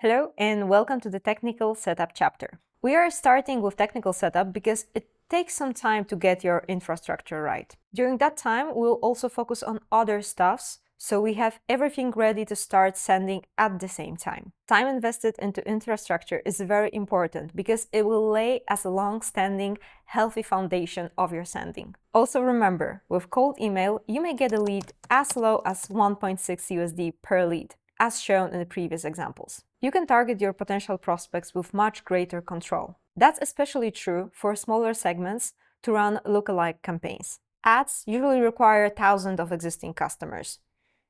Hello and welcome to the technical setup chapter. We are starting with technical setup because it takes some time to get your infrastructure right. During that time, we'll also focus on other stuffs, so we have everything ready to start sending at the same time. Time invested into infrastructure is very important because it will lay as a long-standing, healthy foundation of your sending. Also remember, with cold email, you may get a lead as low as 1.6 USD per lead, as shown in the previous examples. You can target your potential prospects with much greater control. That's especially true for smaller segments to run lookalike campaigns. Ads usually require thousands of existing customers.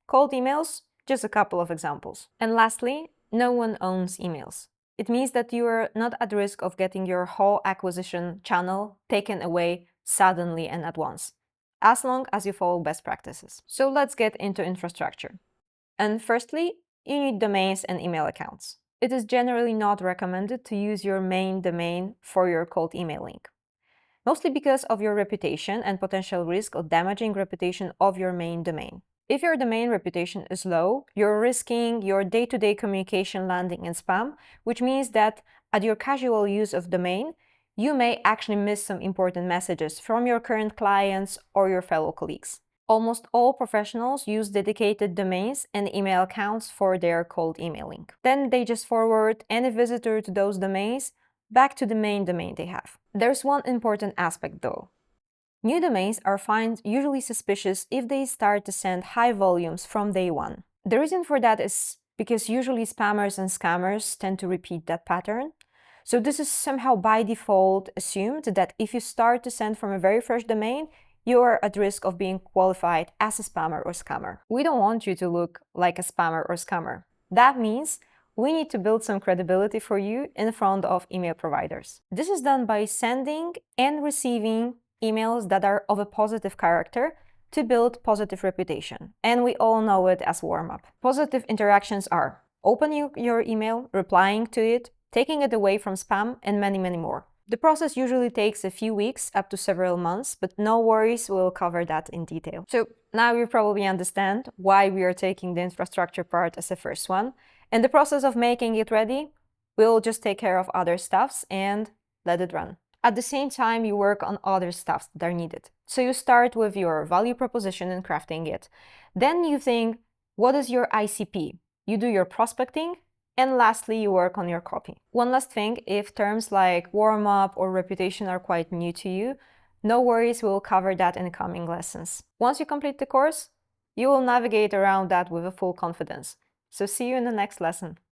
Cold emails, just a couple of examples. And lastly, no one owns emails. It means that you are not at risk of getting your whole acquisition channel taken away suddenly and at once, as long as you follow best practices. So let's get into infrastructure. And firstly, you need domains and email accounts. It is generally not recommended to use your main domain for your cold emailing, mostly because of your reputation and potential risk of damaging reputation of your main domain. If your domain reputation is low, you're risking your day-to-day communication landing in spam, which means that at your casual use of domain, you may actually miss some important messages from your current clients or your fellow colleagues. Almost all professionals use dedicated domains and email accounts for their cold emailing. Then they just forward any visitor to those domains back to the main domain they have. There's one important aspect though. New domains are found usually suspicious if they start to send high volumes from day one. The reason for that is because usually spammers and scammers tend to repeat that pattern. So this is somehow by default assumed that if you start to send from a very fresh domain, you are at risk of being qualified as a spammer or scammer. We don't want you to look like a spammer or scammer. That means we need to build some credibility for you in front of email providers. This is done by sending and receiving emails that are of a positive character to build positive reputation. And we all know it as warm-up. Positive interactions are opening your email, replying to it, taking it away from spam, and many, many more. The process usually takes a few weeks up to several months, but no worries, we'll cover that in detail. So now you probably understand why we are taking the infrastructure part as the first one. In the process of making it ready, we'll just take care of other stuffs and let it run. At the same time, you work on other stuffs that are needed. So you start with your value proposition and crafting it. Then you think, what is your ICP? You do your prospecting. And lastly, you work on your copy. One last thing, if terms like warm-up or reputation are quite new to you, no worries, we'll cover that in the coming lessons. Once you complete the course, you will navigate around that with a full confidence. So see you in the next lesson.